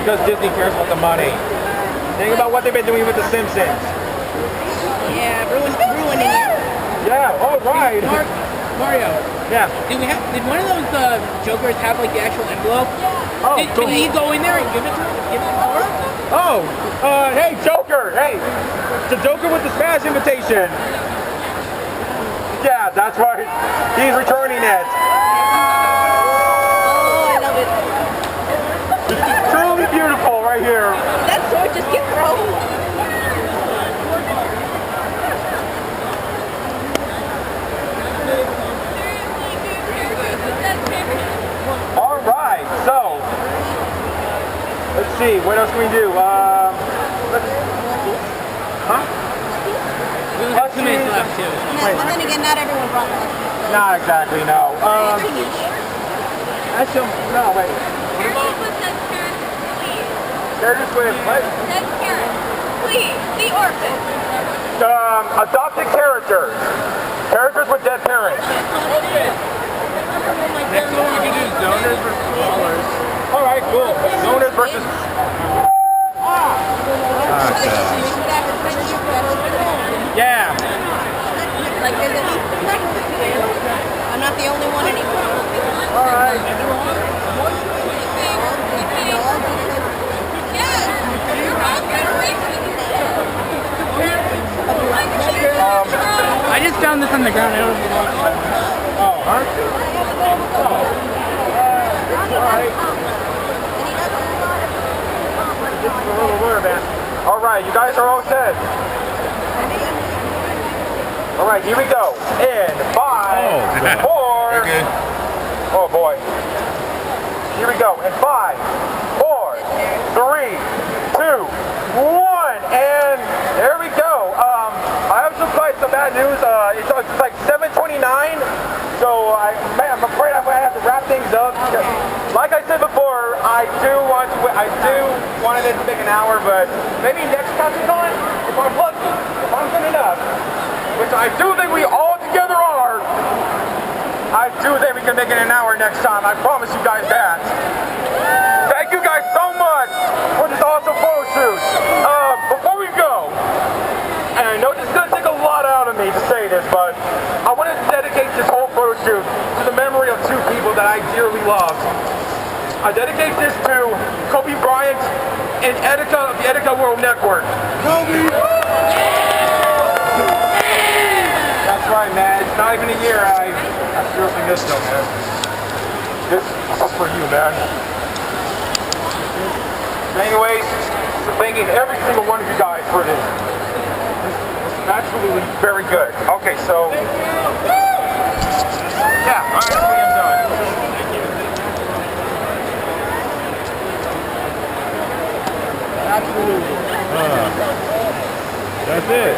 because Disney cares about the money. Think about what they've been doing with The Simpsons. Yeah, ruining it. Yeah, all right. Mario. Yeah. Did one of those Jokers have like the actual envelope? Oh, cool. Can he go in there and give it to him? Give it to Mario? Oh, hey, Joker. Hey, the Joker with the Smash invitation. Yeah, that's right. He's returning it. Oh, I love it. Truly beautiful right here. That sword just get thrown. All right, so let's see. What else can we do? Huh? We only have 2 minutes left too. But then again, not everyone brought that. Not exactly, no. Actually, no, wait. Characters with what? Please, the orphan. Adopted characters. Characters with dead parents. Next one we can do zoners versus crawlers. All right, cool. Zoners versus. Yeah. Like there's at least I'm not the only one anymore. All right. I just found this on the ground. I don't know. Oh, huh? Alright. This is a little weird, man. Alright, you guys are all set. Alright, here we go. In 5, 4. Okay. Oh boy. Here we go. In 5, 4, 3, 2, 1. And there we go. I have some bad news. It's like 7:29, so I'm afraid I'm gonna have to wrap things up. Like I said before, I do want it to make an hour, but maybe next Katsucon, if I'm lucky, if I'm good enough, which I do think we all together are, I do think we can make it an hour next time. I promise you guys that. Thank you guys so much for this awesome photo shoot. Before we go, and I know this is going to take a lot out of me to say this, but I wanted to dedicate this whole photo shoot to the memory of 2 people that I dearly love. I dedicate this to Kobe Bryant and Etika of the Etika World Network. Kobe! That's right, man. It's not even a year. I seriously miss them, man. This is for you, man. Anyways, thanking every single one of you guys for this. Absolutely very good. Okay, so yeah, all right, I'm done. Absolutely. That's it.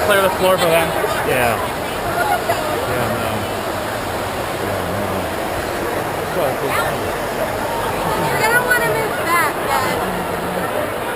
Clear the floor for them. Yeah. I don't want to move back, Dad.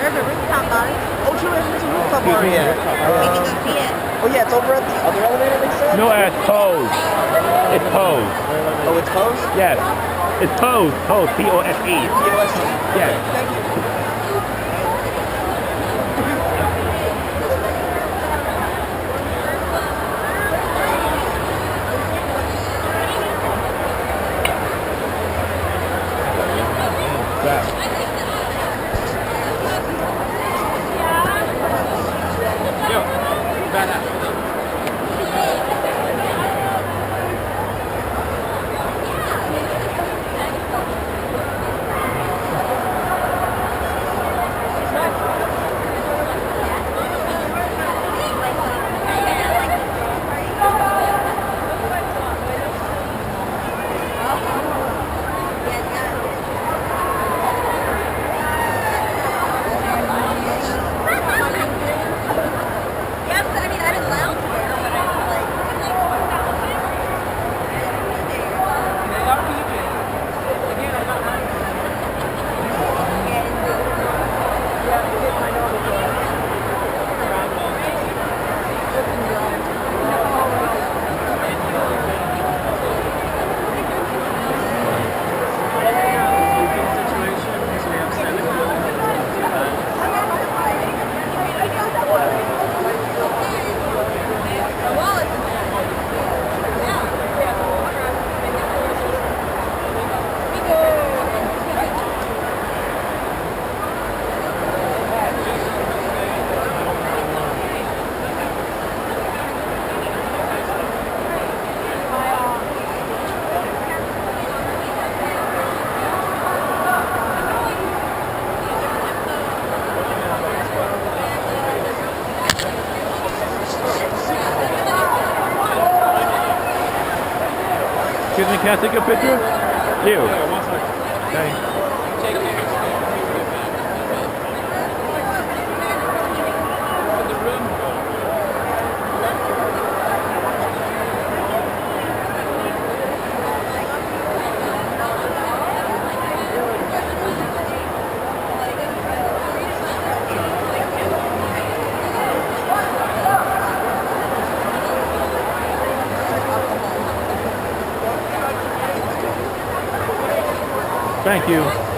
There's a rooftop bar. Oh, sure, there's a rooftop bar here. We can go see it. Oh, yeah, it's over at the other elevator, they said? No, it's Pose. It's Pose. Oh, it's closed? Yes. It's Pose. Pose. P-O-S-E. POS. Yes. Thank you. Excuse me, can I take a picture? You. Okay. Thank you.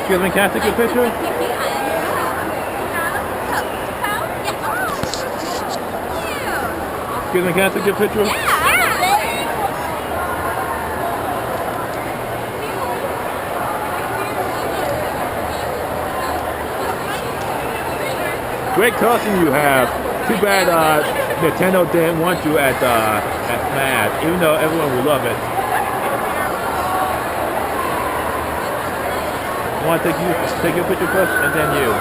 Excuse me, can I take a picture? Excuse me, can I take a picture? Great costume you have. Too bad Nintendo didn't want you at Smash, even though everyone would love it. I want to take your picture first, and then you.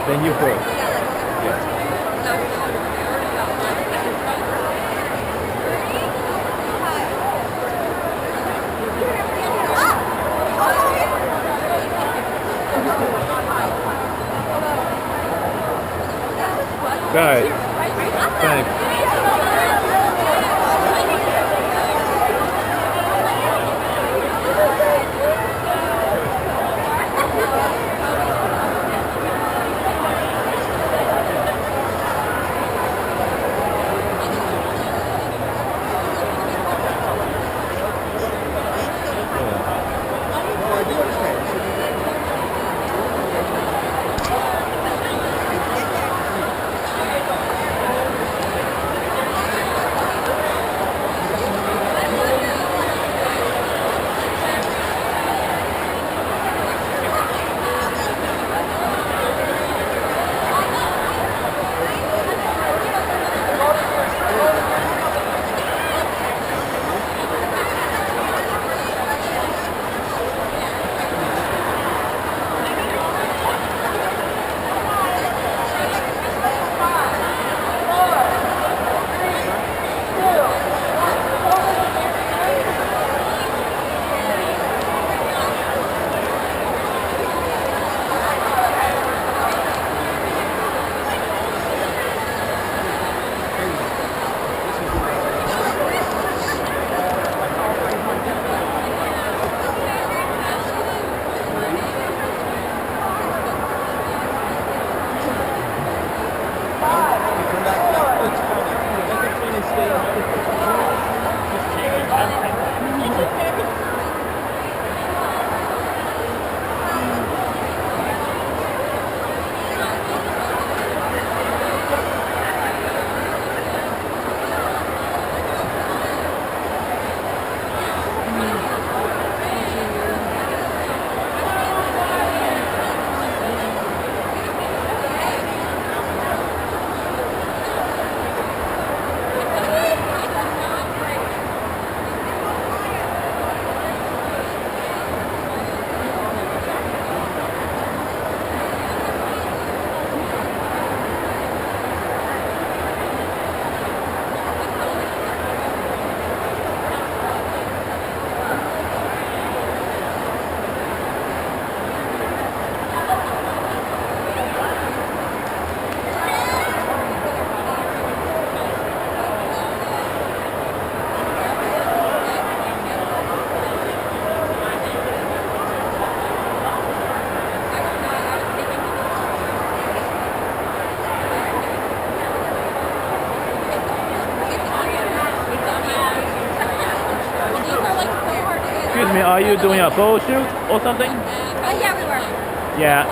Then you first. Yes. Right. Thanks. Excuse me, are you doing a photo shoot or something? Yeah, we were. Yeah.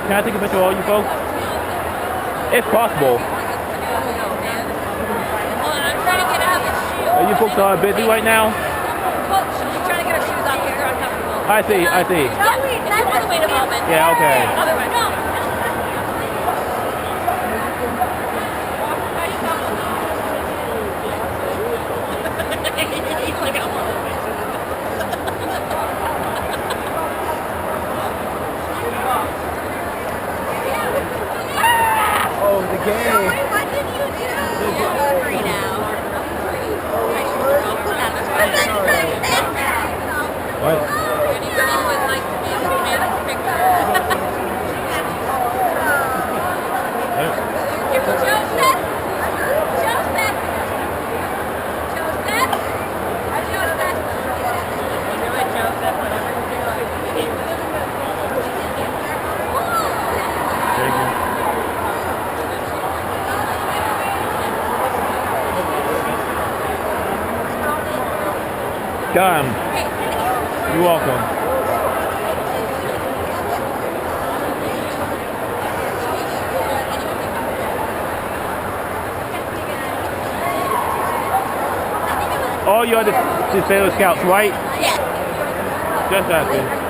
Can I take a picture of all you folks? If possible. I'm trying to get out of the shoe. You folks are busy right now? Well, she's trying to get her shoes off here. I'm comfortable. I see, I see. Let's wait a moment. Yeah, okay. Otherwise, no. Oh, the game. What did you do? Free now. What? Anyone would like to be a man's picture? Joseph! Joseph! Joseph! Joseph! Do it, Joseph, whatever you're doing. Thank you. Come. You're welcome. Oh, you're the fellow scouts, right? Yes. Just asking.